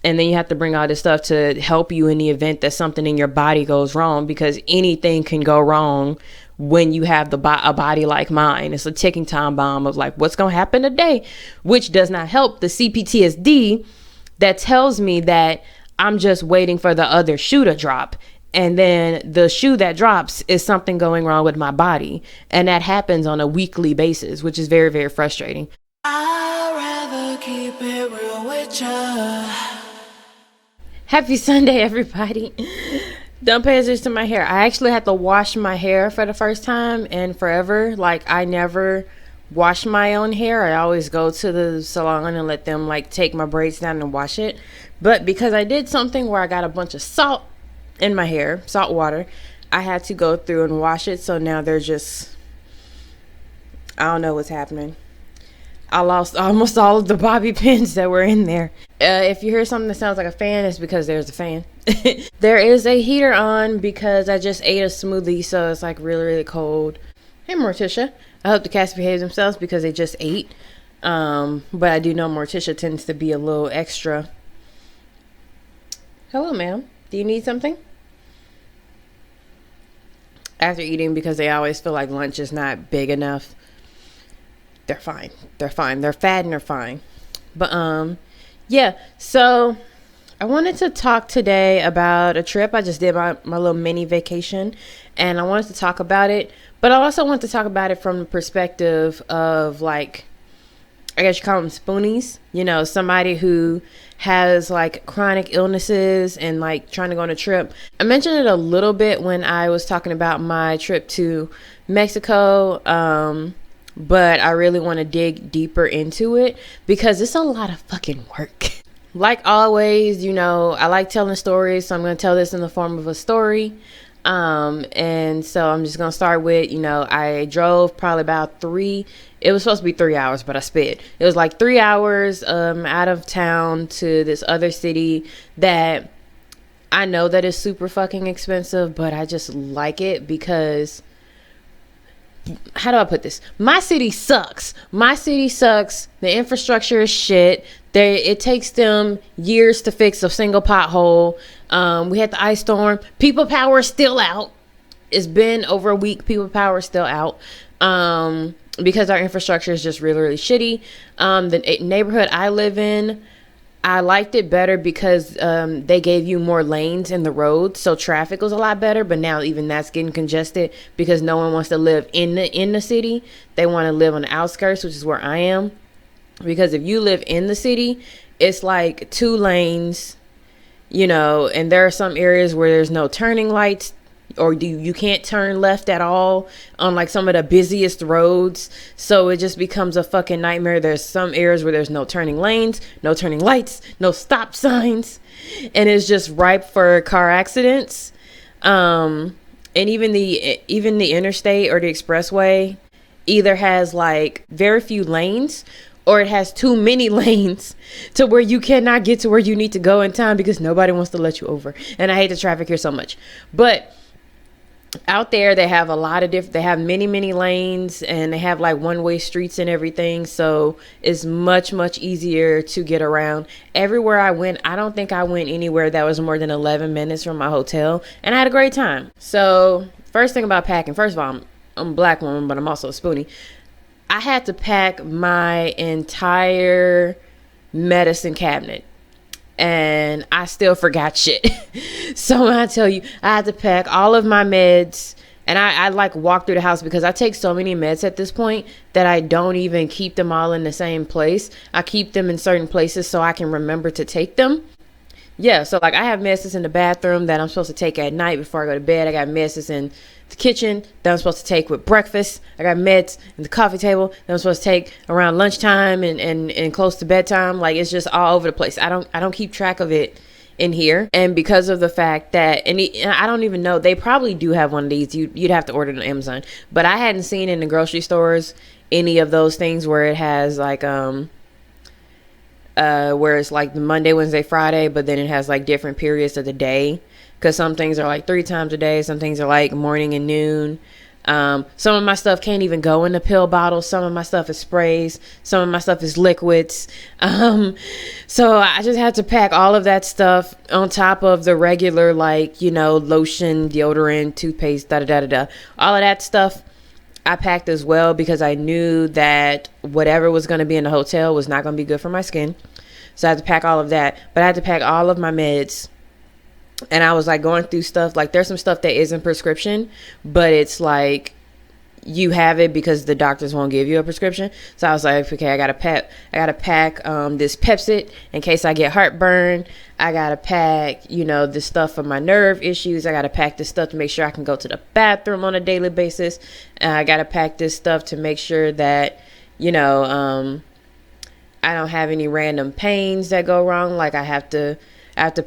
And then you have to bring all this stuff to help you in the event that something in your body goes wrong, because anything can go wrong when you have a body like mine. It's a ticking time bomb of like, what's going to happen today, which does not help the CPTSD that tells me that I'm just waiting for the other shoe to drop. And then the shoe that drops is something going wrong with my body. And that happens on a weekly basis, which is very, very frustrating. I'd rather keep it real with ya. Happy Sunday, everybody. Don't pay attention to my hair. I actually had to wash my hair for the first time in forever. Like, I never wash my own hair. I always go to the salon and let them like take my braids down and wash it. But because I did something where I got a bunch of salt in my hair, salt water, I had to go through and wash it. So now they're just, I don't know what's happening. I lost almost all of the bobby pins that were in there. If you hear something that sounds like a fan, it's because there's a fan. There is a heater on because I just ate a smoothie, so it's like really, really cold. Hey, Morticia. I hope the cats behave themselves because they just ate. But I do know Morticia tends to be a little extra. Hello, ma'am. Do you need something? After eating, because they always feel like lunch is not big enough. They're fine. They're fine. They're fat and they're fine. But, yeah. So, I wanted to talk today about a trip. I just did my little mini vacation. And I wanted to talk about it. But I also want to talk about it from the perspective of, like, I guess you call them spoonies. You know, somebody who has, like, chronic illnesses and, like, trying to go on a trip. I mentioned it a little bit when I was talking about my trip to Mexico. But I really want to dig deeper into it because it's a lot of fucking work. Like always, you know, I like telling stories, so I'm going to tell this in the form of a story. And so I'm just going to start with, you know, I drove probably about it was supposed to be 3 hours, but I sped. It was like 3 hours out of town to this other city that I know that is super fucking expensive, but I just like it because, how do I put this? My city sucks. The infrastructure is shit. It takes them years to fix a single pothole. We had the ice storm. People power is still out. It's been over a week. People power is still out. Because our infrastructure is just really, really shitty. The neighborhood I live in, I liked it better because they gave you more lanes in the road, so traffic was a lot better. But now even that's getting congested because no one wants to live in the city. They want to live on the outskirts, which is where I am. Because if you live in the city, it's like 2 lanes, you know, and there are some areas where there's no turning lights, or you can't turn left at all on like some of the busiest roads. So it just becomes a fucking nightmare. There's some areas where there's no turning lanes, no turning lights, no stop signs, and it's just ripe for car accidents. And even the interstate or the expressway either has like very few lanes, or it has too many lanes to where you cannot get to where you need to go in time because nobody wants to let you over. And I hate the traffic here so much. But out there, they have a lot of they have many lanes, and they have like one-way streets and everything. So it's much, much easier to get around. Everywhere I went, I don't think I went anywhere that was more than 11 minutes from my hotel. And I had a great time. So first thing about packing, first of all, I'm a black woman, but I'm also a spoonie. I had to pack my entire medicine cabinet, and I still forgot shit. So when I tell you, I had to pack all of my meds, and I like walk through the house because I take so many meds at this point that I don't even keep them all in the same place. I keep them in certain places so I can remember to take them. Yeah, so like I have medicines in the bathroom that I'm supposed to take at night before I go to bed. I got medicines in the kitchen that I'm supposed to take with breakfast. I got meds in the coffee table that I'm supposed to take around lunchtime and close to bedtime. Like it's just all over the place. I don't keep track of it in here. And because of the fact that, and I don't even know, they probably do have one of these. You'd have to order it on Amazon. But I hadn't seen in the grocery stores any of those things where it has like where it's like the Monday, Wednesday, Friday, but then it has like different periods of the day, because some things are like 3 times a day, some things are like morning and noon. Some of my stuff can't even go in the pill bottles. Some of my stuff is sprays. Some of my stuff is liquids. So I just had to pack all of that stuff on top of the regular, like, lotion, deodorant, toothpaste, da-da-da-da-da. All of that stuff I packed as well, because I knew that whatever was going to be in the hotel was not going to be good for my skin. So I had to pack all of that. But I had to pack all of my meds. And I was like going through stuff, like there's some stuff that isn't prescription, but it's like you have it because the doctors won't give you a prescription. So I was like, okay, I gotta pack this Pepsid in case I get heartburn. I gotta pack, this stuff for my nerve issues. I gotta pack this stuff to make sure I can go to the bathroom on a daily basis. I gotta pack this stuff to make sure that, I don't have any random pains that go wrong. Like I have to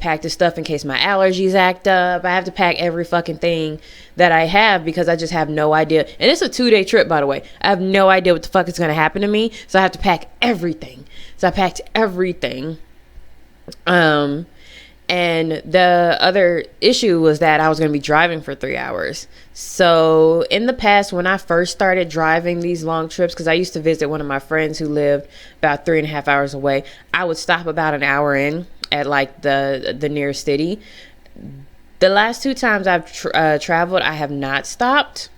pack this stuff in case my allergies act up. I have to pack every fucking thing that I have because I just have no idea. And it's a 2-day trip, by the way. I have no idea what the fuck is going to happen to me. So I have to pack everything. So I packed everything. And the other issue was that I was going to be driving for 3 hours. So in the past, when I first started driving these long trips, because I used to visit one of my friends who lived about 3.5 hours away, I would stop about an hour in at like the nearest city. The last 2 times I've traveled, I have not stopped.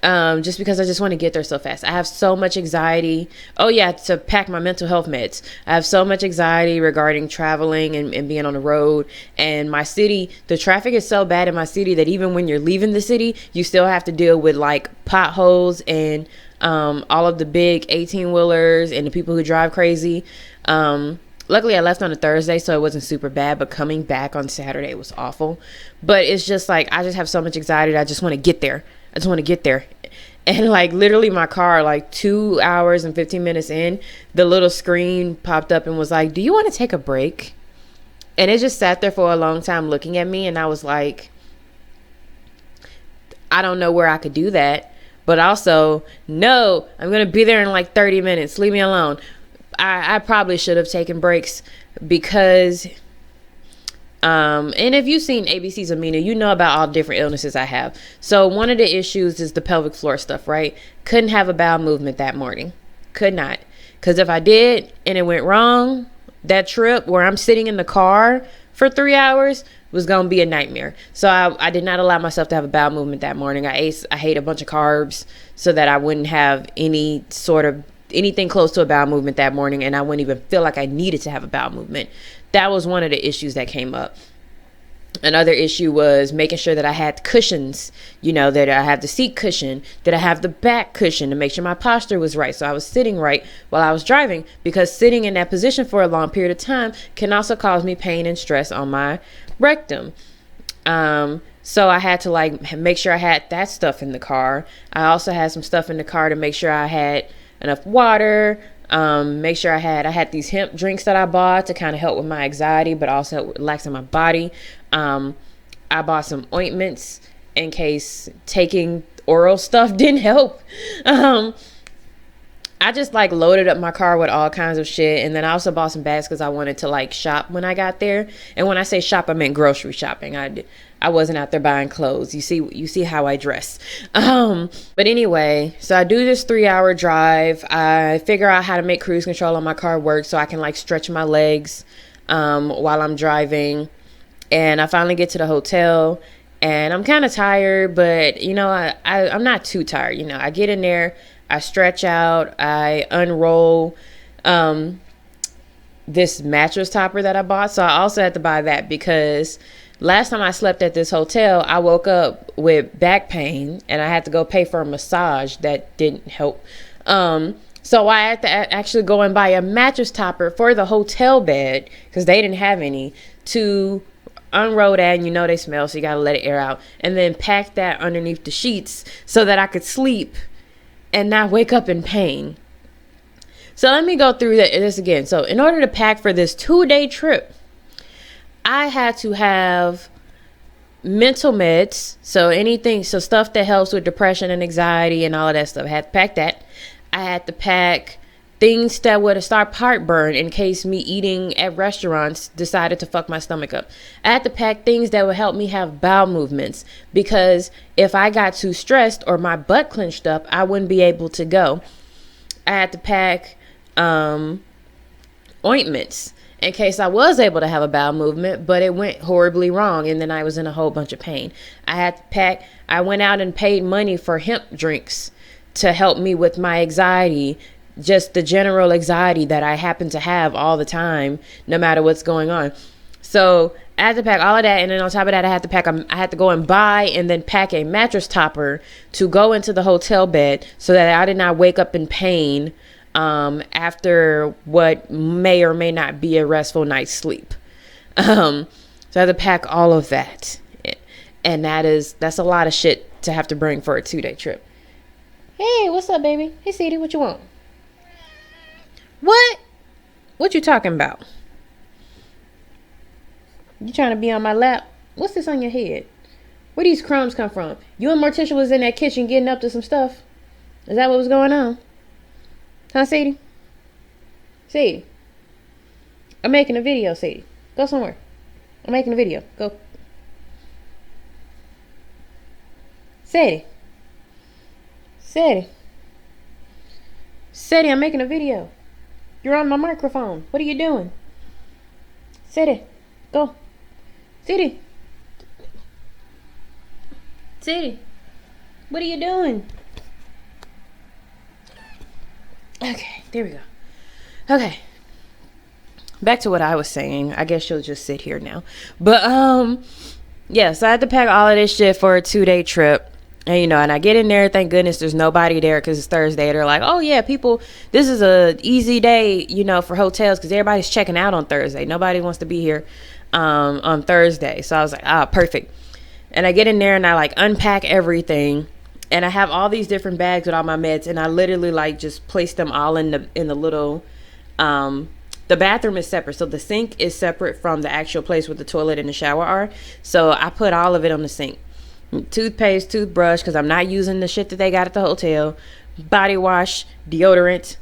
Just because I just want to get there so fast. I have so much anxiety. Oh yeah, to pack my mental health meds. I have so much anxiety regarding traveling and being on the road. And my city, the traffic is so bad in my city that even when you're leaving the city, you still have to deal with like potholes and all of the big 18-wheelers and the people who drive crazy. Luckily, I left on a Thursday, so it wasn't super bad, but coming back on Saturday was awful. But it's just like, I just have so much anxiety that I just want to get there. And like literally my car, like 2 hours and 15 minutes in, the little screen popped up and was like, do you want to take a break? And it just sat there for a long time looking at me. And I was like, I don't know where I could do that. But also, no, I'm going to be there in like 30 minutes. Leave me alone. I probably should have taken breaks because, and if you've seen ABC's Amina, you know about all the different illnesses I have. So one of the issues is the pelvic floor stuff, right? Couldn't have a bowel movement that morning. Could not. Because if I did and it went wrong, that trip where I'm sitting in the car for 3 hours was going to be a nightmare. So I did not allow myself to have a bowel movement that morning. I ate a bunch of carbs so that I wouldn't have anything close to a bowel movement that morning, and I wouldn't even feel like I needed to have a bowel movement. That was one of the issues that came up. Another issue was making sure that I had cushions, that I have the seat cushion, that I have the back cushion to make sure my posture was right. So I was sitting right while I was driving, because sitting in that position for a long period of time can also cause me pain and stress on my rectum. So I had to like make sure I had that stuff in the car. I also had some stuff in the car to make sure I had enough water, make sure I had these hemp drinks that I bought to kind of help with my anxiety, but also relaxing my body. I bought some ointments in case taking oral stuff didn't help. I just like loaded up my car with all kinds of shit. And then I also bought some bags because I wanted to like shop when I got there. And when I say shop, I meant grocery shopping. I wasn't out there buying clothes. You see how I dress. But anyway, so I do this 3-hour drive. I figure out how to make cruise control on my car work so I can like stretch my legs while I'm driving. And I finally get to the hotel and I'm kind of tired, but I'm not too tired. I get in there, I stretch out, I unroll this mattress topper that I bought. So I also had to buy that because last time I slept at this hotel, I woke up with back pain and I had to go pay for a massage that didn't help. So I had to actually go and buy a mattress topper for the hotel bed because they didn't have any, to unroll that, and they smell, so you gotta let it air out, and then pack that underneath the sheets so that I could sleep and not wake up in pain. So let me go through this again. So in order to pack for this 2-day trip, I had to have mental meds, so stuff that helps with depression and anxiety and all of that stuff. I had to pack that. I had to pack things that would start heartburn in case me eating at restaurants decided to fuck my stomach up. I had to pack things that would help me have bowel movements, because if I got too stressed or my butt clenched up, I wouldn't be able to go. I had to pack ointments in case I was able to have a bowel movement, but it went horribly wrong, and then I was in a whole bunch of pain. I went out and paid money for hemp drinks to help me with my anxiety, just the general anxiety that I happen to have all the time, no matter what's going on. So I had to pack all of that, and then on top of that, I had to go and buy and then pack a mattress topper to go into the hotel bed so that I did not wake up in pain after what may or may not be a restful night's sleep. So I had to pack all of that, and that's a lot of shit to have to bring for a 2-day trip. Hey, what's up, baby? Hey, Sadie, what you want? What you talking about? You trying to be on my lap? What's this on your head? Where these crumbs come from? You and Morticia was in that kitchen getting up to some stuff. Is that what was going on? Huh, Sadie? Sadie. I'm making a video, Sadie. Go somewhere. I'm making a video. Go. Sadie. Sadie. Sadie, I'm making a video. You're on my microphone. What are you doing? Sadie. Go. Sadie. Sadie. What are you doing? Okay, there we go. Okay. Back to what I was saying. I guess she'll just sit here now. But, yeah, so I had to pack all of this shit for a 2-day trip. And, and I get in there, thank goodness there's nobody there because it's Thursday. They're like, oh, yeah, this is a easy day, for hotels because everybody's checking out on Thursday. Nobody wants to be here on Thursday. So I was like, perfect. And I get in there and I, unpack everything. And I have all these different bags with all my meds, and I literally just place them all in the little, the bathroom is separate. So the sink is separate from the actual place where the toilet and the shower are. So I put all of it on the sink. Toothpaste, toothbrush, because I'm not using the shit that they got at the hotel. Body wash, deodorant,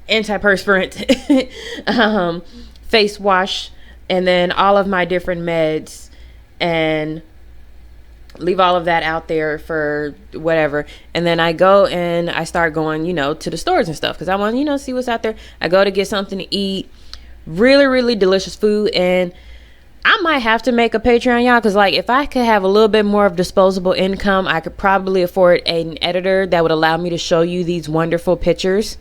antiperspirant, face wash, and then all of my different meds, and leave all of that out there for whatever. And then I go and I start going, to the stores and stuff because I want, to see what's out there. I go to get something to eat, really, really delicious food. And I might have to make a Patreon, y'all, because if I could have a little bit more of disposable income, I could probably afford an editor that would allow me to show you these wonderful pictures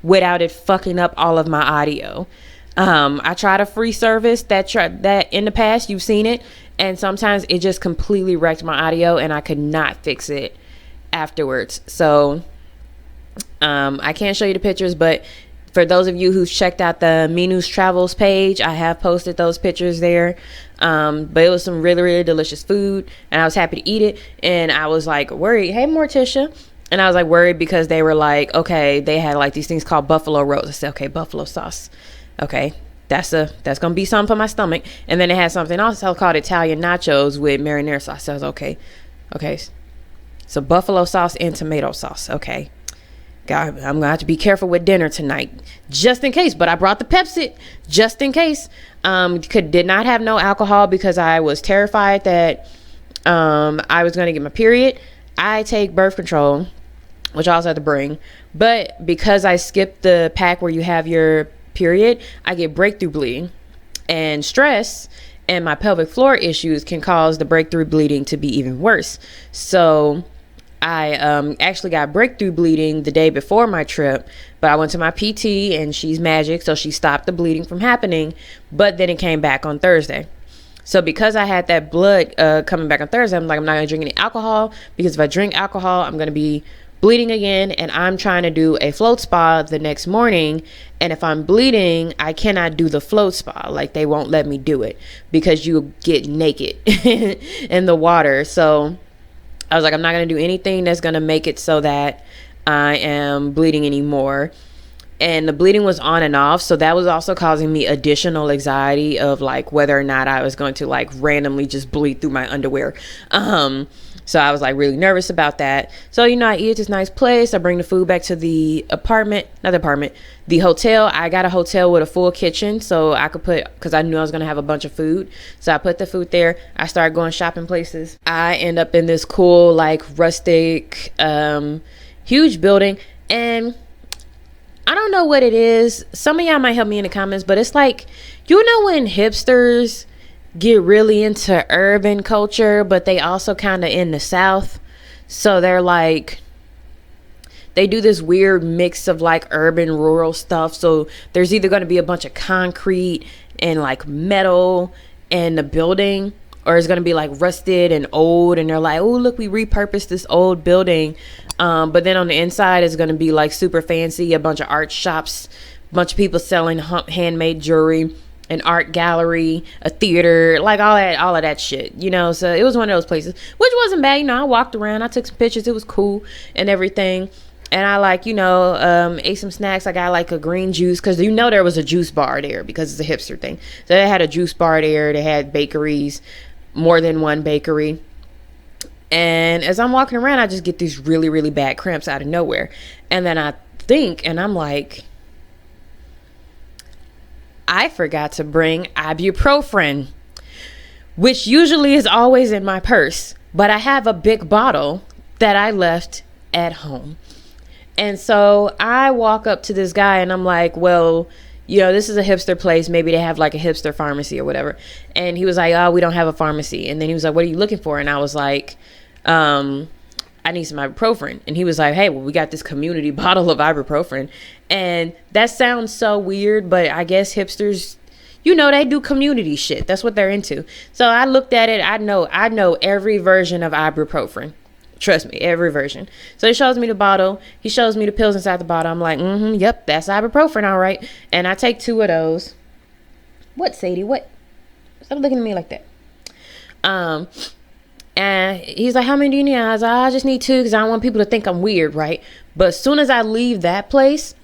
without it fucking up all of my audio. I tried a free service that in the past, you've seen it. And sometimes it just completely wrecked my audio and I could not fix it afterwards. So I can't show you the pictures, but for those of you who've checked out the Minu's Travels page, I have posted those pictures there. But it was some really, really delicious food and I was happy to eat it. And I was worried. Hey, Morticia. And I was worried because they were okay, they had these things called buffalo rolls. I said, okay, buffalo sauce. Okay. That's gonna be something for my stomach. And then they had something else called Italian nachos with marinara sauce. So I was okay. So buffalo sauce and tomato sauce. Okay. God, I'm gonna have to be careful with dinner tonight, just in case. But I brought the Pepsi, just in case. Did not have no alcohol because I was terrified that I was gonna get my period. I take birth control, which I also had to bring. But because I skipped the pack where you have your period, I get breakthrough bleeding, and stress and my pelvic floor issues can cause the breakthrough bleeding to be even worse. So I actually got breakthrough bleeding the day before my trip, but I went to my PT and she's magic, so she stopped the bleeding from happening, but then it came back on Thursday. So because I had that blood coming back on Thursday, I'm not gonna drink any alcohol, because if I drink alcohol, I'm gonna be bleeding again, and I'm trying to do a float spa the next morning, and if I'm bleeding, I cannot do the float spa. They won't let me do it because you get naked in the water. So I was I'm not going to do anything that's going to make it so that I am bleeding anymore. And the bleeding was on and off, so that was also causing me additional anxiety of whether or not I was going to randomly just bleed through my underwear. So I was like really nervous about that. So, I eat at this nice place. I bring the food back to the the hotel. I got a hotel with a full kitchen, so I could because I knew I was going to have a bunch of food. So I put the food there. I started going shopping places. I end up in this cool, like rustic, huge building. And I don't know what it is. Some of y'all might help me in the comments, but it's like, when hipsters get really into urban culture, but they also kind of in the South. So they're like, they do this weird mix of like urban rural stuff. So there's either going to be a bunch of concrete and like metal in the building, or it's going to be like rusted and old. And they're like, oh, look, we repurposed this old building. But then on the inside is going to be like super fancy, a bunch of art shops, a bunch of people selling handmade jewelry, an art gallery, a theater, like all of that shit, So it was one of those places, which wasn't bad. I walked around, I took some pictures. It was cool and everything. And I ate some snacks. I got like a green juice because there was a juice bar there because it's a hipster thing. So they had a juice bar there. They had bakeries, more than one bakery. And as I'm walking around, I just get these really, really bad cramps out of nowhere. And then I think, and I'm like, I forgot to bring ibuprofen, which usually is always in my purse, but I have a big bottle that I left at home. And so I walk up to this guy and I'm like, well, this is a hipster place. Maybe they have like a hipster pharmacy or whatever. And he was like, oh, we don't have a pharmacy. And then he was like, what are you looking for? And I was like, I need some ibuprofen. And he was like, hey, well, we got this community bottle of ibuprofen. And that sounds so weird, but I guess hipsters, they do community shit. That's what they're into. So I looked at it. I know every version of ibuprofen. Trust me, every version. So he shows me the bottle. He shows me the pills inside the bottle. I'm like, yep, that's ibuprofen, all right. And I take 2 of those. What, Sadie? What? Stop looking at me like that. And he's like, how many do you need? I was like, I just need 2 because I don't want people to think I'm weird, right? But as soon as I leave that place,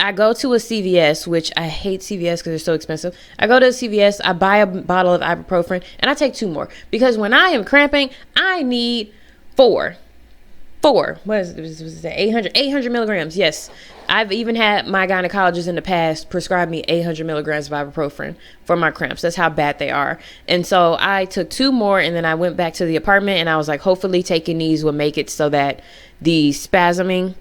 I go to a CVS, which I hate CVS because they're so expensive. I go to a CVS, I buy a bottle of ibuprofen, and I take 2 more. Because when I am cramping, I need 4. What is that? 800 milligrams. Yes. I've even had my gynecologist in the past prescribe me 800 milligrams of ibuprofen for my cramps. That's how bad they are. And so I took 2 more and then I went back to the apartment and I was like, hopefully taking these will make it so that the spasming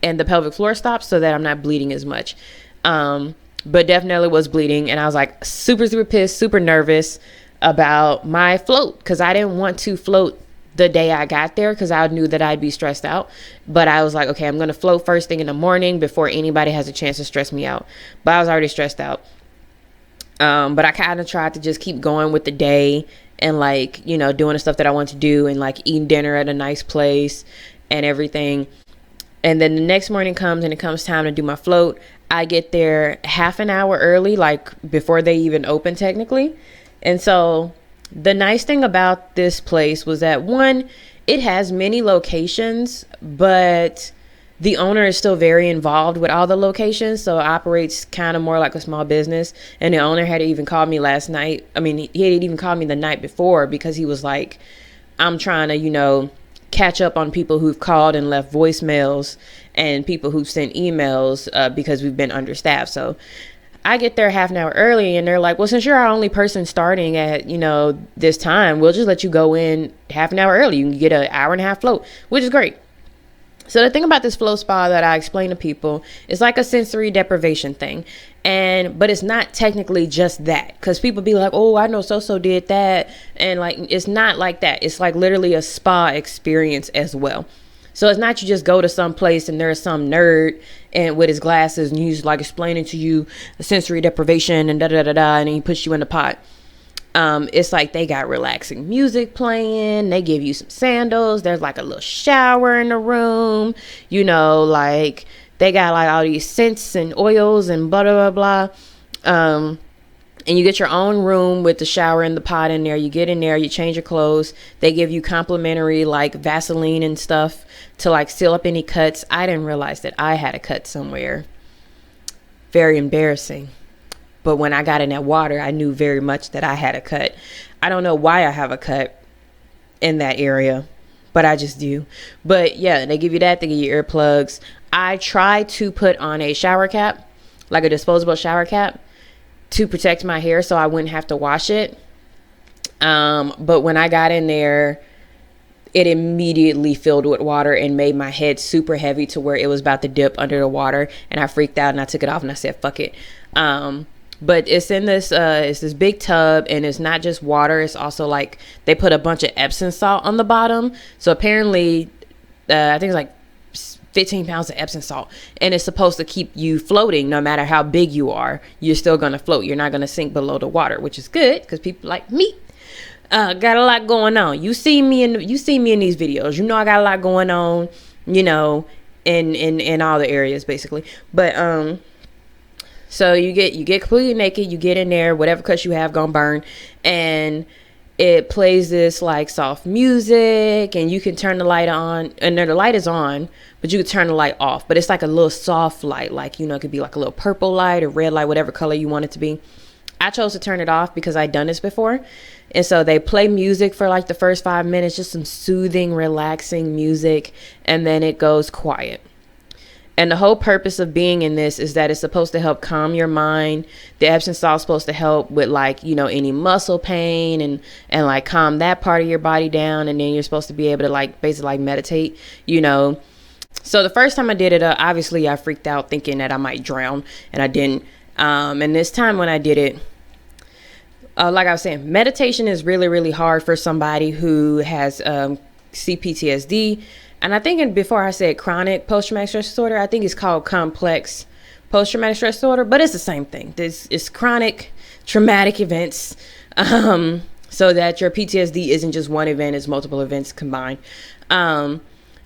and the pelvic floor stops so that I'm not bleeding as much. But definitely was bleeding. And I was like super, super pissed, super nervous about my float because I didn't want to float the day I got there because I knew that I'd be stressed out. But I was like, okay, I'm going to float first thing in the morning before anybody has a chance to stress me out. But I was already stressed out. But I kind of tried to just keep going with the day and like, doing the stuff that I want to do and like eating dinner at a nice place and everything. And then the next morning comes and it comes time to do my float. I get there half an hour early, like before they even open technically. And so the nice thing about this place was that, one, it has many locations, but the owner is still very involved with all the locations. So it operates kind of more like a small business. And the owner had even called me last night. I mean, he had even called me the night before because he was like, I'm trying to, catch up on people who've called and left voicemails and people who've sent emails because we've been understaffed. So I get there half an hour early and they're like, well, since you're our only person starting at, this time, we'll just let you go in half an hour early. You can get an hour and a half float, which is great. So the thing about this flow spa that I explain to people is like a sensory deprivation thing. But it's not technically just that, because people be like, oh, I know so did that. And like, it's not like that. It's like literally a spa experience as well. So it's not you just go to some place and there's some nerd and with his glasses and he's like explaining to you the sensory deprivation and and then he puts you in the pot. It's like they got relaxing music playing. They give you some sandals. There's like a little shower in the room. Like they got like all these scents and oils and blah, blah, blah, blah. And you get your own room with the shower and the pot in there. You get in there, you change your clothes. They give you complimentary like Vaseline and stuff to like seal up any cuts. I didn't realize that I had a cut somewhere. Very embarrassing. But when I got in that water, I knew very much that I had a cut. I don't know why I have a cut in that area, but I just do. But yeah, they give you that. They give you earplugs. I try to put on a shower cap, like a disposable shower cap, to protect my hair so I wouldn't have to wash it. But when I got in there, it immediately filled with water and made my head super heavy to where it was about to dip under the water, and I freaked out and I took it off and I said, fuck it. But it's in this, it's this big tub, and it's not just water. It's also like they put a bunch of Epsom salt on the bottom. So apparently, I think it's like 15 pounds of Epsom salt, and it's supposed to keep you floating. No matter how big you are, you're still going to float. You're not going to sink below the water, which is good because people like me got a lot going on. You see me in these videos. You know I got a lot going on, you know, in all the areas basically. But so you get completely naked, you get in there, whatever cuts you have gonna burn, and it plays this like soft music, and you can turn the light on, and the light is on, but you can turn the light off. But it's like a little soft light, like, you know, it could be like a little purple light or red light, whatever color you want it to be. I chose to turn it off because I'd done this before. And so they play music for like the first 5 minutes, just some soothing, relaxing music, and then it goes quiet. And the whole purpose of being in this is that it's supposed to help calm your mind. The Epsom salt is supposed to help with, like, you know, any muscle pain and like calm that part of your body down. And then you're supposed to be able to like basically like meditate, you know. So the first time I did it, obviously I freaked out thinking that I might drown, and I didn't. And this time when I did it, like I was saying, meditation is really, really hard for somebody who has CPTSD. And I think before I said chronic post-traumatic stress disorder, I think it's called complex post-traumatic stress disorder, but it's the same thing. It's chronic traumatic events, so that your PTSD isn't just one event, it's multiple events combined.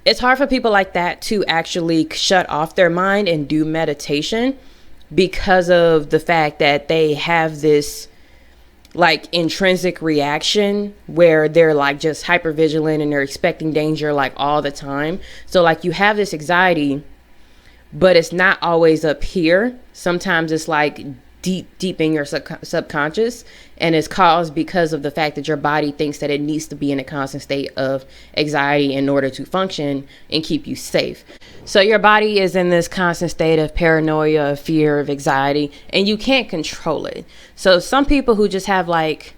It's hard for people like that to actually shut off their mind and do meditation because of the fact that they have this like intrinsic reaction where they're like just hyper vigilant and they're expecting danger like all the time. So like you have this anxiety, but it's not always up here. Sometimes it's like deep in your subconscious, and it's caused because of the fact that your body thinks that it needs to be in a constant state of anxiety in order to function and keep you safe. So your body is in this constant state of paranoia, of fear, of anxiety, and you can't control it. So some people who just have like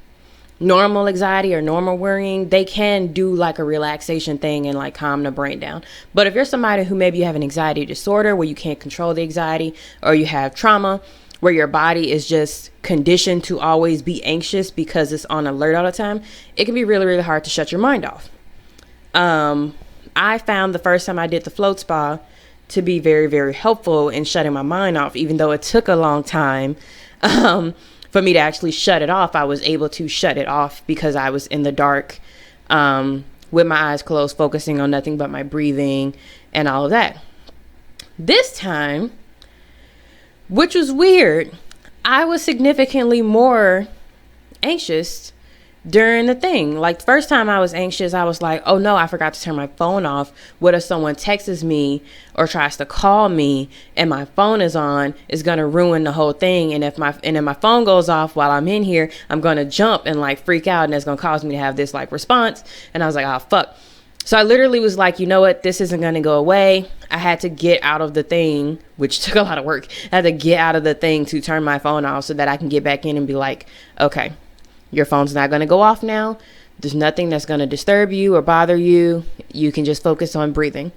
normal anxiety or normal worrying, they can do like a relaxation thing and like calm the brain down. But if you're somebody who maybe you have an anxiety disorder where you can't control the anxiety, or you have trauma where your body is just conditioned to always be anxious because it's on alert all the time, it can be really, really hard to shut your mind off. I found the first time I did the float spa to be very, very helpful in shutting my mind off. Even though it took a long time for me to actually shut it off, I was able to shut it off because I was in the dark with my eyes closed, focusing on nothing but my breathing and all of that. This time, which was weird, I was significantly more anxious during the thing. Like the first time I was anxious, I was like, oh no, I forgot to turn my phone off. What if someone texts me or tries to call me and my phone is on? It's gonna ruin the whole thing. And if my phone goes off while I'm in here, I'm gonna jump and like freak out, and it's gonna cause me to have this like response. And I was like, oh fuck. So I literally was like, you know what? This isn't going to go away. I had to get out of the thing, which took a lot of work. I had to get out of the thing to turn my phone off so that I can get back in and be like, okay, your phone's not going to go off now. There's nothing that's going to disturb you or bother you. You can just focus on breathing.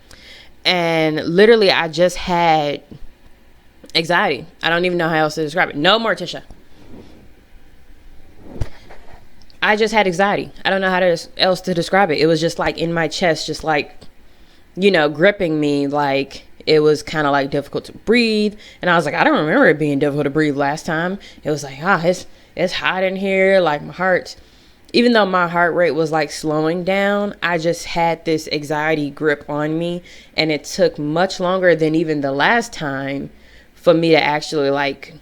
And literally, I just had anxiety. I don't even know how else to describe it. No, Morticia. I just had anxiety. I don't know how else to describe it. It was just like in my chest, just like, you know, gripping me. Like it was kind of like difficult to breathe. And I was like, I don't remember it being difficult to breathe last time. It was like, it's hot in here. Like my heart, even though my heart rate was like slowing down, I just had this anxiety grip on me. And it took much longer than even the last time for me to actually like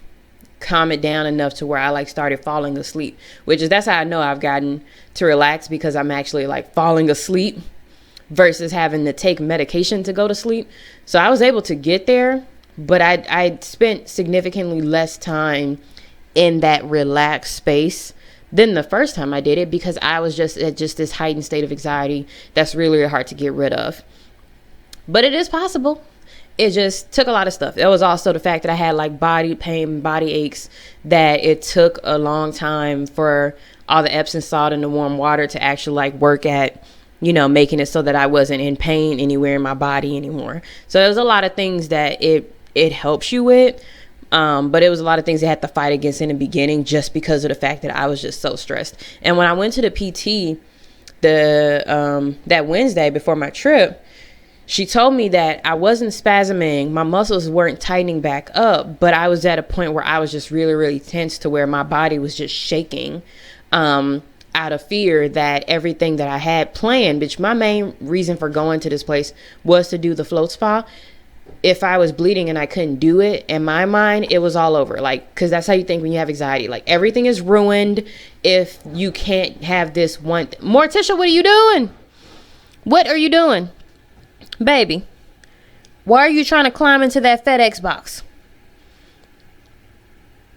calm it down enough to where I like started falling asleep, that's how I know I've gotten to relax, because I'm actually like falling asleep versus having to take medication to go to sleep. So I was able to get there, but I spent significantly less time in that relaxed space than the first time I did it, because I was just at just this heightened state of anxiety that's really, really hard to get rid of. But it is possible. It just took a lot of stuff. It was also the fact that I had like body pain, body aches, that it took a long time for all the Epsom salt and the warm water to actually like work at, you know, making it so that I wasn't in pain anywhere in my body anymore. So there's a lot of things that it helps you with. But it was a lot of things I had to fight against in the beginning, just because of the fact that I was just so stressed. And when I went to the PT that Wednesday before my trip, she told me that I wasn't spasming, my muscles weren't tightening back up, but I was at a point where I was just really, really tense, to where my body was just shaking out of fear that everything that I had planned, which my main reason for going to this place was to do the float spa. If I was bleeding and I couldn't do it, in my mind, it was all over. Like, because that's how you think when you have anxiety. Like, everything is ruined if you can't have this one. Morticia, what are you doing? What are you doing? Baby, why are you trying to climb into that FedEx box?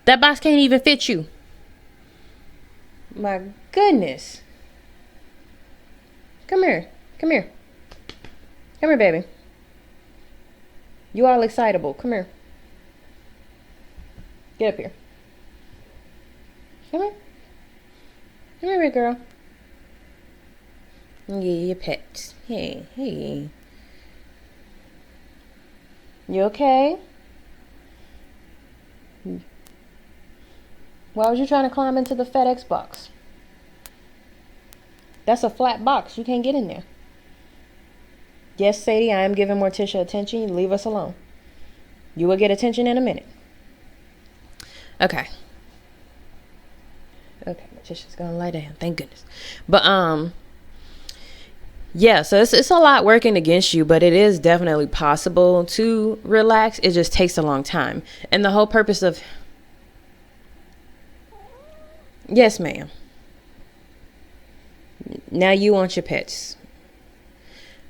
That box can't even fit you. My goodness. Come here. Come here. Come here, baby. You all excitable. Come here. Get up here. Come here. Come here, big girl. Yeah, your pets. Hey. You okay? Why was you trying to climb into the FedEx box? That's a flat box. You can't get in there. Yes, Sadie, I am giving Morticia attention. You leave us alone. You will get attention in a minute. Okay. Okay, Morticia's gonna lie down. Thank goodness. But yeah, so it's a lot working against you, but it is definitely possible to relax. It just takes a long time. And the whole purpose of... Yes, ma'am. Now you want your pets.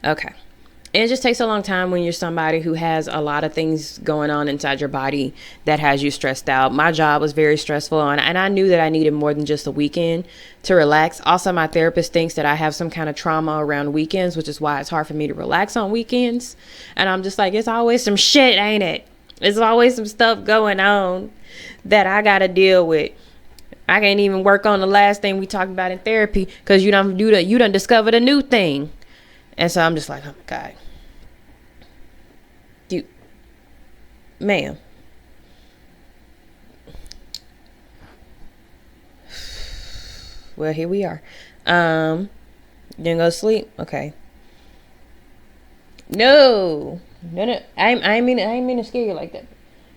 Okay. And it just takes a long time when you're somebody who has a lot of things going on inside your body that has you stressed out. My job was very stressful, and I knew that I needed more than just a weekend to relax. Also, my therapist thinks that I have some kind of trauma around weekends, which is why it's hard for me to relax on weekends. And I'm just like, it's always some shit, ain't it? There's always some stuff going on that I got to deal with. I can't even work on the last thing we talked about in therapy because you done discovered a new thing. And so I'm just like, oh my God. Ma'am. Well, here we are. You didn't go to sleep? Okay. No. I ain't mean to scare you like that.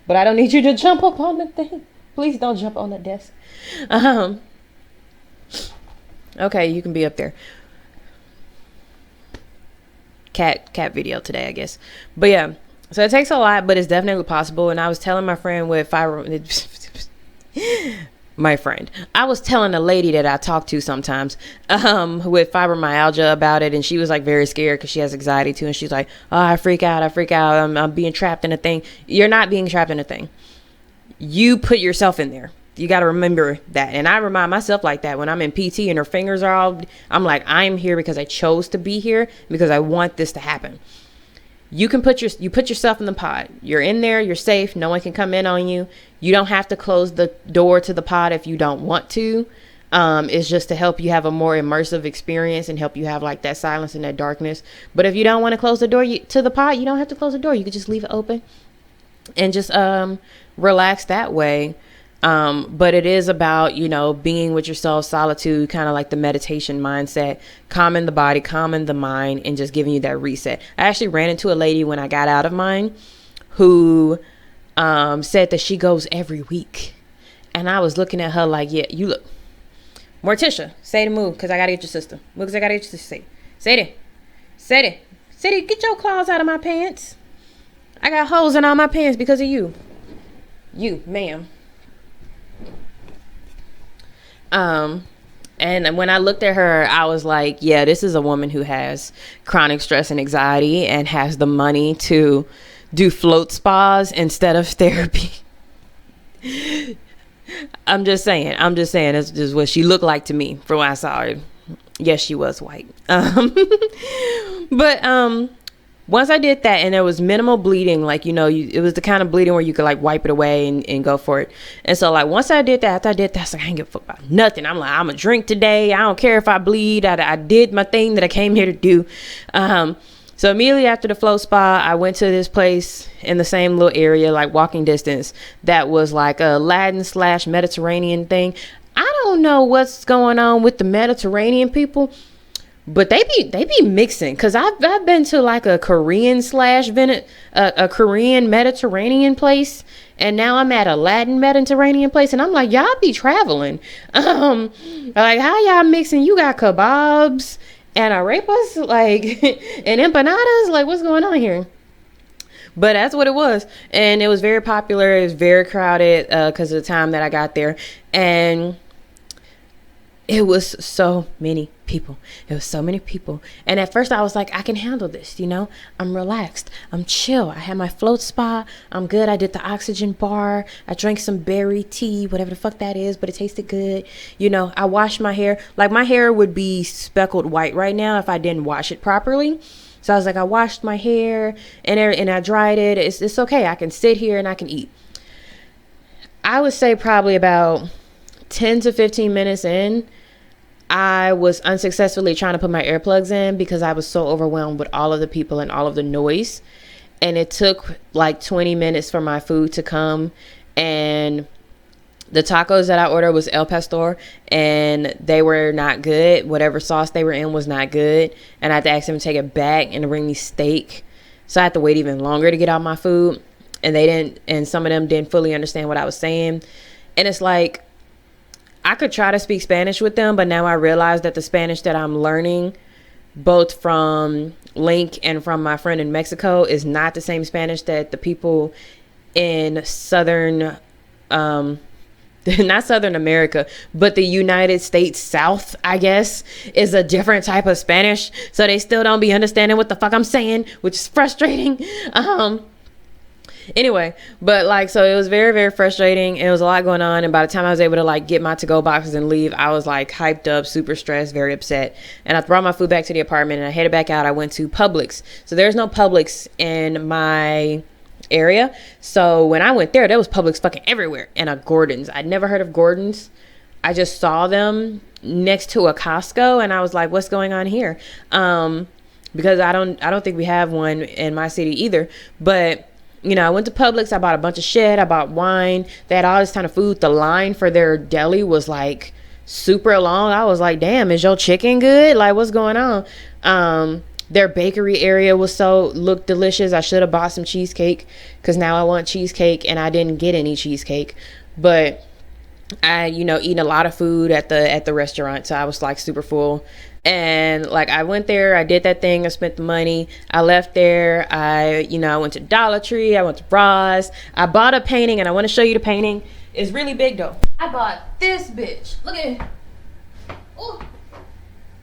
But I don't need you to jump up on the thing. Please don't jump on the desk. Okay, you can be up there. Cat video today, I guess. But yeah. So it takes a lot, but it's definitely possible. And I was telling my friend with I was telling a lady that I talk to sometimes with fibromyalgia about it, and she was like very scared because she has anxiety too, and she's like, oh, I freak out, I'm being trapped in a thing. You're not being trapped in a thing. You put yourself in there. You got to remember that. And I remind myself like that when I'm in PT and her fingers are all, I'm like, I'm here because I chose to be here, because I want this to happen. You put yourself in the pod. You're in there. You're safe. No one can come in on you. You don't have to close the door to the pod if you don't want to. It's just to help you have a more immersive experience and help you have like that silence and that darkness. But if you don't want to close the door to the pod, you don't have to close the door. You could just leave it open and just relax that way. But it is about, being with yourself, solitude, kind of like the meditation mindset, calming the body, calming the mind, and just giving you that reset. I actually ran into a lady when I got out of mine who said that she goes every week. And I was looking at her like, yeah, you look. Morticia, Sadie, move, because I got to get your sister. Move, because I got to get your sister. Sadie, get your claws out of my pants. I got holes in all my pants because of you. You, ma'am. And when I looked at her, I was like, yeah, this is a woman who has chronic stress and anxiety and has the money to do float spas instead of therapy. I'm just saying. That's just what she looked like to me from what I saw her. Yes, she was white. But once I did that and there was minimal bleeding, like, it was the kind of bleeding where you could like wipe it away and go for it. And so like once I did that, after I did that, I was like, I ain't give a fuck about nothing. I'm like, I'm gonna drink today. I don't care if I bleed. I did my thing that I came here to do. So immediately after the float spa, I went to this place in the same little area, like walking distance, that was like a Latin/Mediterranean thing. I don't know what's going on with the Mediterranean people, but they be mixing. Cause I've been to like a Korean Mediterranean place, and now I'm at a Latin Mediterranean place, and I'm like, y'all be traveling. Like how y'all mixing? You got kebabs and arepas, like, and empanadas, like what's going on here? But that's what it was. And it was very popular. It was very crowded because of the time that I got there. And it was so many people. And at first I was like, I can handle this, I'm relaxed. I'm chill. I had my float spa. I'm good. I did the oxygen bar. I drank some berry tea, whatever the fuck that is, but it tasted good. I washed my hair. Like my hair would be speckled white right now if I didn't wash it properly. So I was like, I washed my hair and I dried it. It's okay. I can sit here and I can eat. I would say probably about 10 to 15 minutes in, I was unsuccessfully trying to put my earplugs in because I was so overwhelmed with all of the people and all of the noise. And it took like 20 minutes for my food to come. And the tacos that I ordered was El Pastor, and they were not good. Whatever sauce they were in was not good. And I had to ask them to take it back and to bring me steak. So I had to wait even longer to get out my food. And some of them didn't fully understand what I was saying. And it's like, I could try to speak Spanish with them, but now I realize that the Spanish that I'm learning, both from Link and from my friend in Mexico, is not the same Spanish that the people in southern, not Southern America, but the United States South, I guess, is a different type of Spanish. So they still don't be understanding what the fuck I'm saying, which is frustrating. Anyway, but like, so it was very, very frustrating. It was a lot going on. And by the time I was able to like get my to-go boxes and leave, I was like hyped up, super stressed, very upset. And I brought my food back to the apartment and I headed back out. I went to Publix. So there's no Publix in my area. So when I went there was Publix fucking everywhere. And a Gordon's. I'd never heard of Gordon's. I just saw them next to a Costco and I was like, what's going on here? Because I don't think we have one in my city either. But I went to Publix. I bought a bunch of shit. I bought wine. They had all this kind of food. The line for their deli was like super long. I was like, damn, is your chicken good? Like, what's going on? Their bakery area looked delicious. I should have bought some cheesecake because now I want cheesecake and I didn't get any cheesecake. But I, eating a lot of food at the restaurant. So I was like super full. And like I went there, I did that thing, I spent the money, I left there, I went to Dollar Tree, I went to Ross, I bought a painting, and I want to show you the painting. It's really big though. I bought this bitch. Look at it. Oh,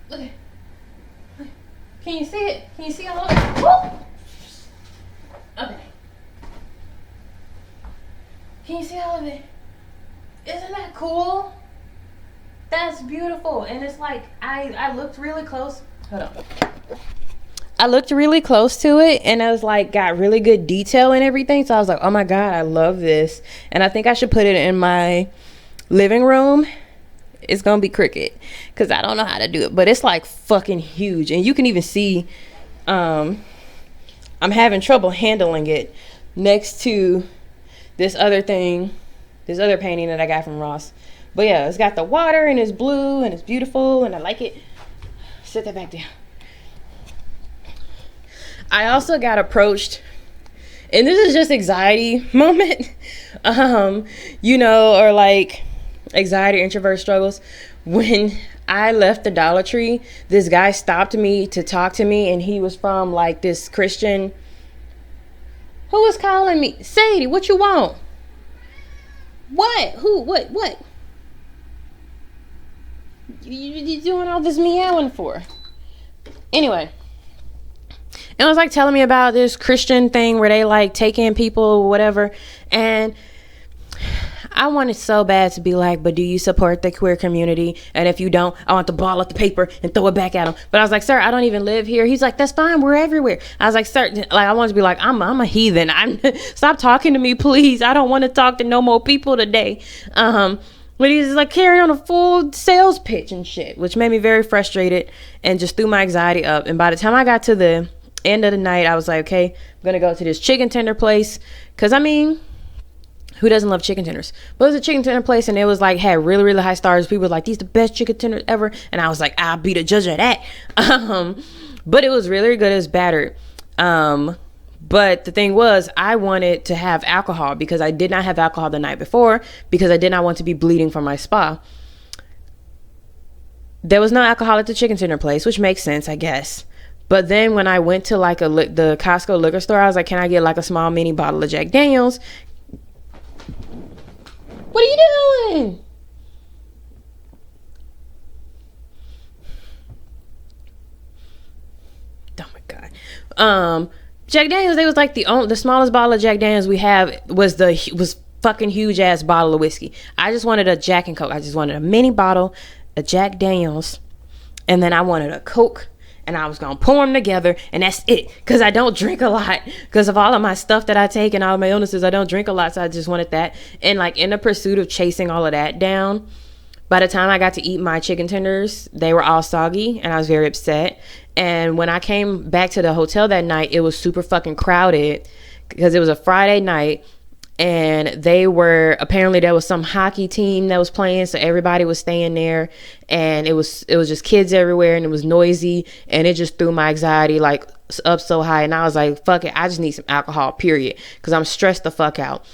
look at it. Can you see it? Can you see all of it? Woo! Okay. Can you see all of it? Isn't that cool? That's beautiful. And it's like, I looked really close. Hold on. I looked really close to it and I was like, got really good detail and everything. So I was like, oh my God, I love this. And I think I should put it in my living room. It's going to be cricket because I don't know how to do it. But it's like fucking huge. And you can even see I'm having trouble handling it next to this other painting that I got from Ross. But yeah, it's got the water and it's blue and it's beautiful and I like it. Set that back down. I also got approached, and this is just anxiety moment, or like anxiety, introvert struggles. When I left the Dollar Tree, this guy stopped me to talk to me, and he was from like this Christian. Who was calling me? Sadie, what you want? What? Who? What? You doing all this meowing for? Anyway, it was like telling me about this Christian thing where they like take in people or whatever. And I wanted so bad to be like, but do you support the queer community? And if you don't, I want to ball up the paper and throw it back at him. But I was like, sir, I don't even live here. He's like, that's fine. We're everywhere. I was like, sir, like, I wanted to be like, I'm a heathen. Stop talking to me, please. I don't want to talk to no more people today. But he's like carrying on a full sales pitch and shit, which made me very frustrated and just threw my anxiety up. And by the time I got to the end of the night, I was like, okay, I'm going to go to this chicken tender place. Because, I mean, who doesn't love chicken tenders? But it was a chicken tender place, and it was like, had really, really high stars. People were like, these the best chicken tenders ever. And I was like, I'll be the judge of that. But it was really good. It was battered. But the thing was, I wanted to have alcohol because I did not have alcohol the night before because I did not want to be bleeding from my spa. There was no alcohol at the chicken tender place, which makes sense, I guess. But then when I went to like the Costco liquor store, I was like, can I get like a small mini bottle of Jack Daniels? What are you doing? Oh my God. Jack Daniels, they was like the smallest bottle of Jack Daniels we have was fucking huge ass bottle of whiskey. I just wanted a Jack and Coke. I just wanted a mini bottle of Jack Daniels, and then I wanted a Coke, and I was gonna pour them together, and that's it. Cause I don't drink a lot because of all of my stuff that I take and all of my illnesses. I don't drink a lot, so I just wanted that. And like in the pursuit of chasing all of that down, by the time I got to eat my chicken tenders, they were all soggy, and I was very upset. And when I came back to the hotel that night, it was super fucking crowded because it was a Friday night, and there was some hockey team that was playing, so everybody was staying there, and it was just kids everywhere, and it was noisy, and it just threw my anxiety like up so high. And I was like, fuck it, I just need some alcohol, period, because I'm stressed the fuck out.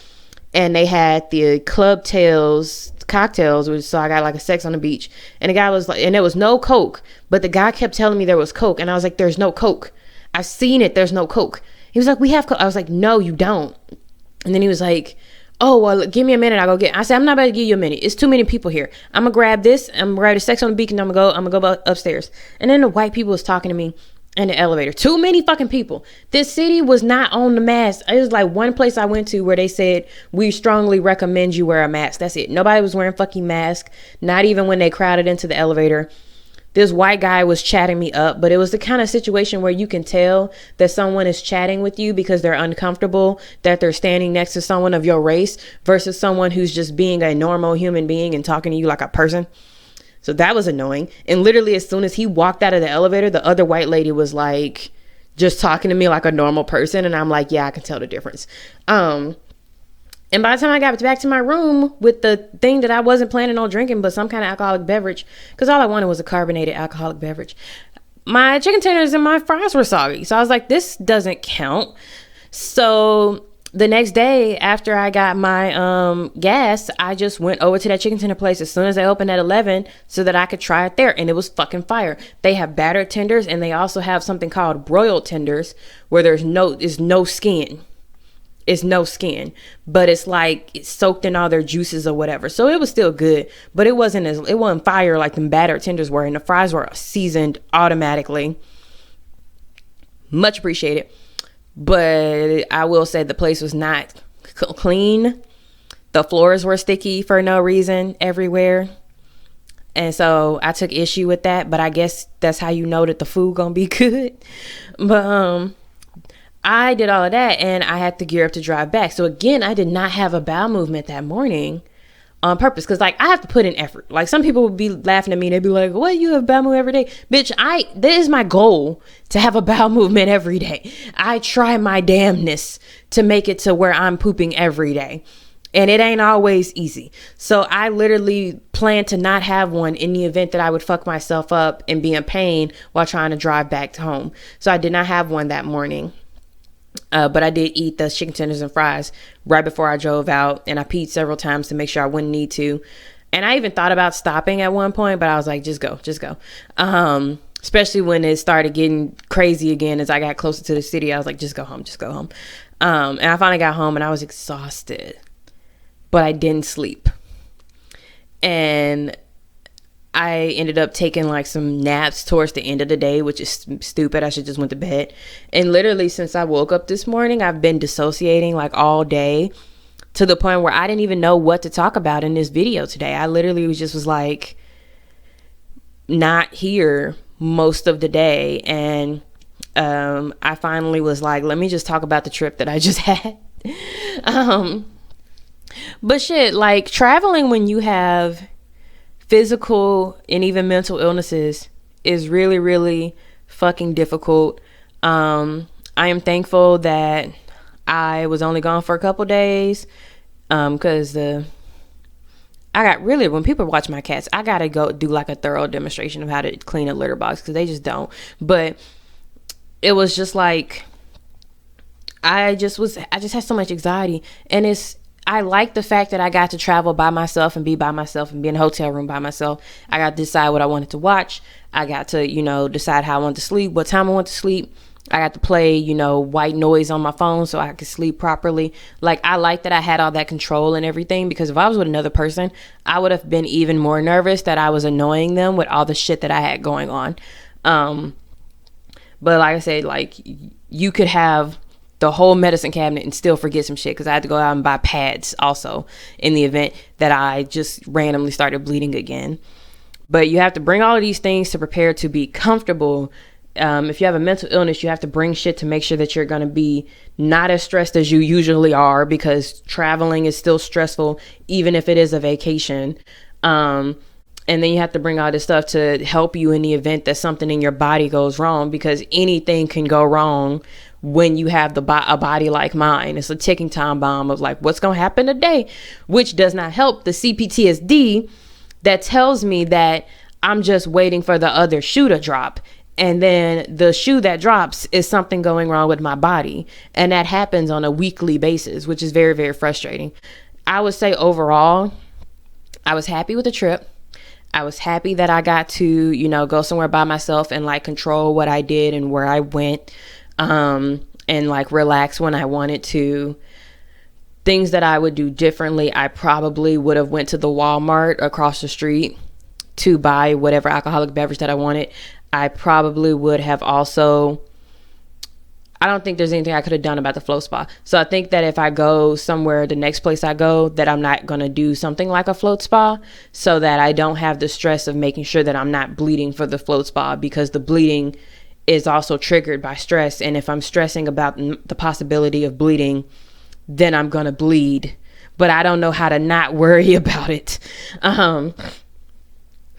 And they had the Club Tails cocktails, so I got like a Sex on the Beach, and the guy was like, and there was no Coke, but the guy kept telling me there was Coke, and I was like, there's no Coke. I've seen it. There's no Coke. He was like, we have Coke. I was like, no, you don't. And then he was like, oh, well, give me a minute. I'll go get it. I said, I'm not about to give you a minute. It's too many people here. I'm going to grab this. I'm going to grab the Sex on the Beach, and I'm going to go upstairs. And then the white people was talking to me in the elevator. Too many fucking people. This city was not on the mask. It was like one place I went to where they said, we strongly recommend you wear a mask. That's it. Nobody was wearing fucking masks. Not even when they crowded into the elevator. This white guy was chatting me up, but it was the kind of situation where you can tell that someone is chatting with you because they're uncomfortable that they're standing next to someone of your race versus someone who's just being a normal human being and talking to you like a person. So that was annoying. And literally as soon as he walked out of the elevator, the other white lady was like just talking to me like a normal person. And I'm like, yeah, I can tell the difference. And by the time I got back to my room with the thing that I wasn't planning on drinking, but some kind of alcoholic beverage, because all I wanted was a carbonated alcoholic beverage, my chicken tenders and my fries were soggy. So I was like, this doesn't count. So the next day after I got my gas, I just went over to that chicken tender place as soon as they opened at 11 so that I could try it there. And it was fucking fire. They have battered tenders, and they also have something called broiled tenders where there's no skin. It's no skin, but it's like it's soaked in all their juices or whatever. So it was still good, but it wasn't fire like them battered tenders were, and the fries were seasoned automatically. Much appreciated. But I will say the place was not clean. The floors were sticky for no reason everywhere. And so I took issue with that, but I guess that's how you know that the food gonna be good. But I did all of that, and I had to gear up to drive back. So again, I did not have a bowel movement that morning on purpose, because like I have to put in effort. Like some people would be laughing at me, they'd be like, what, you have a bowel movement every day? Bitch, that is my goal, to have a bowel movement every day. I try my damnness to make it to where I'm pooping every day, and it ain't always easy. So I literally planned to not have one in the event that I would fuck myself up and be in pain while trying to drive back to home. So I did not have one that morning. But I did eat the chicken tenders and fries right before I drove out, and I peed several times to make sure I wouldn't need to. And I even thought about stopping at one point, but I was like, just go. Especially when it started getting crazy again as I got closer to the city. I was like, just go home. And I finally got home, and I was exhausted, but I didn't sleep. And I ended up taking like some naps towards the end of the day, which is stupid. I should just went to bed. And literally since I woke up this morning, I've been dissociating like all day. to the point where I didn't even know what to talk about in this video today. I literally was like not here most of the day, and I finally was like, let me just talk about the trip that I just had. But shit, like traveling when you have physical and even mental illnesses is really, really fucking difficult. I am thankful that I was only gone for a couple days, because I got really, when people watch my cats, I gotta go do like a thorough demonstration of how to clean a litter box, because they just don't. But it was just like, I just had so much anxiety, and I like the fact that I got to travel by myself and be by myself and be in a hotel room by myself. I got to decide what I wanted to watch. I got to, decide how I wanted to sleep, what time I want to sleep. I got to play, white noise on my phone so I could sleep properly. Like, I like that I had all that control and everything, because if I was with another person, I would have been even more nervous that I was annoying them with all the shit that I had going on. But like I said, like, you could have the whole medicine cabinet and still forget some shit, because I had to go out and buy pads also in the event that I just randomly started bleeding again. But you have to bring all of these things to prepare to be comfortable. If you have a mental illness, you have to bring shit to make sure that you're going to be not as stressed as you usually are, because traveling is still stressful, even if it is a vacation. And then you have to bring all this stuff to help you in the event that something in your body goes wrong, because anything can go wrong when you have a body like mine. It's a ticking time bomb of like, what's going to happen today, which does not help the CPTSD that tells me that I'm just waiting for the other shoe to drop. And then the shoe that drops is something going wrong with my body. And that happens on a weekly basis, which is very, very frustrating. I would say overall, I was happy with the trip. I was happy that I got to, go somewhere by myself and like control what I did and where I went, and like relax when I wanted to. Things that I would do differently, I probably would have went to the Walmart across the street to buy whatever alcoholic beverage that I wanted. I probably would have also, I don't think there's anything I could have done about the float spa. So I think that if I go somewhere, the next place I go, that I'm not going to do something like a float spa, so that I don't have the stress of making sure that I'm not bleeding for the float spa, because the bleeding is also triggered by stress. And if I'm stressing about the possibility of bleeding, then I'm going to bleed. But I don't know how to not worry about it.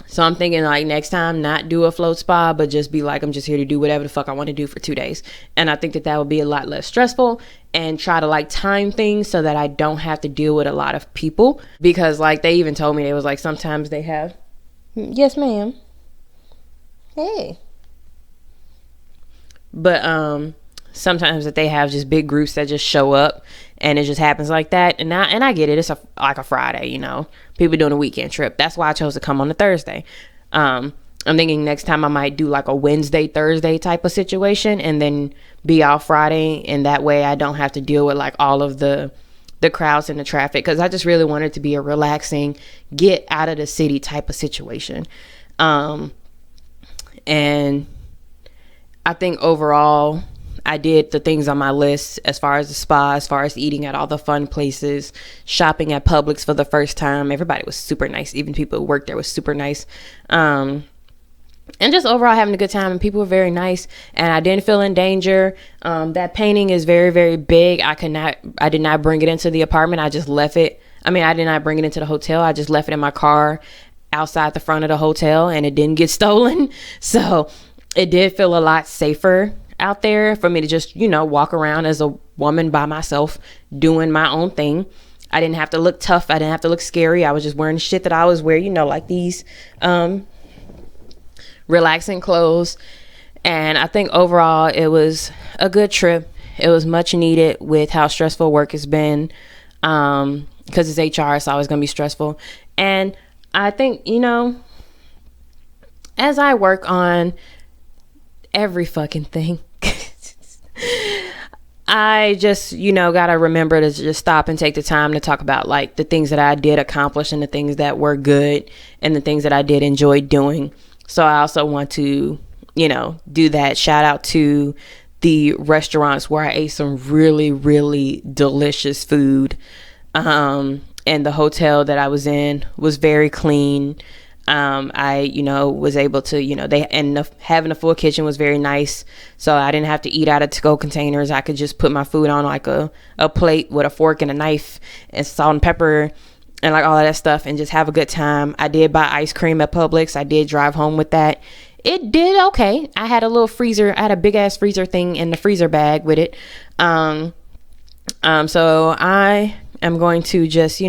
So I'm thinking like next time, not do a float spa, but just be like, I'm just here to do whatever the fuck I want to do for 2 days. And I think that would be a lot less stressful, and try to like time things so that I don't have to deal with a lot of people. Because like they even told me, it was like sometimes they have, yes ma'am, hey. But sometimes that they have just big groups that just show up, and it just happens like that. And I get it. It's like a Friday, people doing a weekend trip. That's why I chose to come on a Thursday. I'm thinking next time I might do like a Wednesday, Thursday type of situation, and then be off Friday. And that way I don't have to deal with like all of the crowds and the traffic. Cause I just really wanted it to be a relaxing, get out of the city type of situation. And I think overall, I did the things on my list as far as the spa, as far as eating at all the fun places, shopping at Publix for the first time. Everybody was super nice. Even people who worked there was super nice. And just overall having a good time, and people were very nice, and I didn't feel in danger. That painting is very, very big. I did not bring it into the apartment. I just left it. I did not bring it into the hotel. I just left it in my car outside the front of the hotel, and it didn't get stolen. So it did feel a lot safer out there for me to just, walk around as a woman by myself doing my own thing. I didn't have to look tough. I didn't have to look scary. I was just wearing shit that I always wear, like these relaxing clothes. And I think overall it was a good trip. It was much needed with how stressful work has been, because it's HR, it's always going to be stressful. And I think, as I work on every fucking thing, I just, gotta remember to just stop and take the time to talk about like the things that I did accomplish, and the things that were good, and the things that I did enjoy doing. So I also want to, do that. Shout out to the restaurants where I ate some really, really delicious food. And the hotel that I was in was very clean. I, was able to, having a full kitchen was very nice. So I didn't have to eat out of to-go containers. I could just put my food on like a plate with a fork and a knife and salt and pepper and like all of that stuff and just have a good time. I did buy ice cream at Publix. I did drive home with that. It did okay. I had a little freezer. I had a big ass freezer thing in the freezer bag with it. So I am going to just,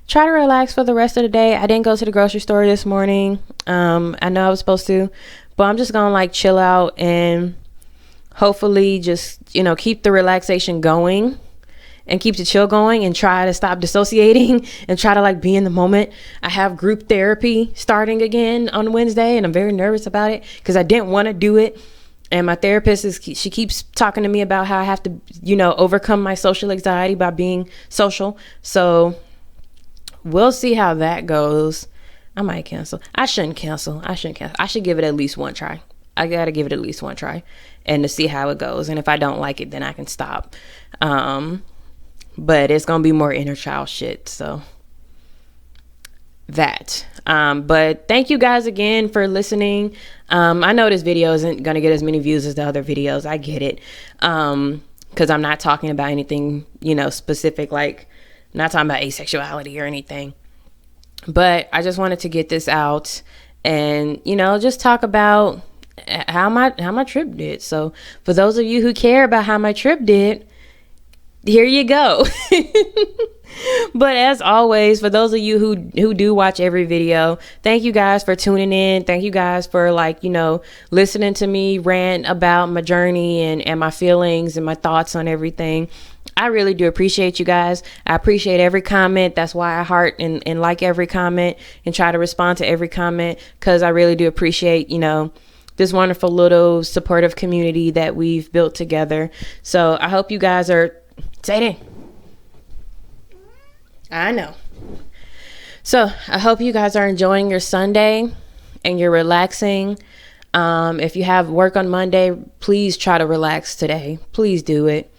try to relax for the rest of the day. I didn't go to the grocery store this morning. I know I was supposed to, but I'm just gonna like chill out and hopefully just, keep the relaxation going and keep the chill going and try to stop dissociating and try to like be in the moment. I have group therapy starting again on Wednesday and I'm very nervous about it because I didn't want to do it. And my therapist she keeps talking to me about how I have to, overcome my social anxiety by being social. So we'll see how that goes. I might cancel. I shouldn't cancel. I should give it at least one try. I got to give it at least one try and to see how it goes. And if I don't like it, then I can stop. But it's going to be more inner child shit. So that. But thank you guys again for listening. I know this video isn't going to get as many views as the other videos. I get it. Because I'm not talking about anything, specific, like I'm not talking about asexuality or anything. But I just wanted to get this out and, just talk about how my trip did. So for those of you who care about how my trip did, here you go. But as always, for those of you who do watch every video, thank you guys for tuning in. Thank you guys for listening to me rant about my journey and my feelings and my thoughts on everything. I really do appreciate you guys. I appreciate every comment. That's why I heart and like every comment and try to respond to every comment, because I really do appreciate, this wonderful little supportive community that we've built together. So I hope you guys are Sadie. I know. So I hope you guys are enjoying your Sunday and you're relaxing. If you have work on Monday, please try to relax today. Please do it.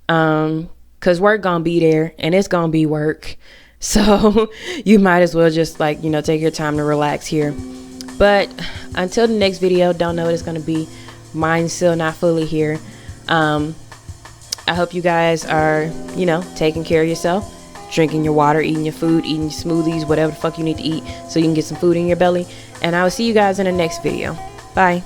Cause work gonna be there and it's gonna be work. So you might as well just take your time to relax here. But until the next video, don't know what it's gonna be. Mine's still not fully here. I hope you guys are, taking care of yourself, drinking your water, eating your food, eating your smoothies, whatever the fuck you need to eat so you can get some food in your belly. And I will see you guys in the next video. Bye.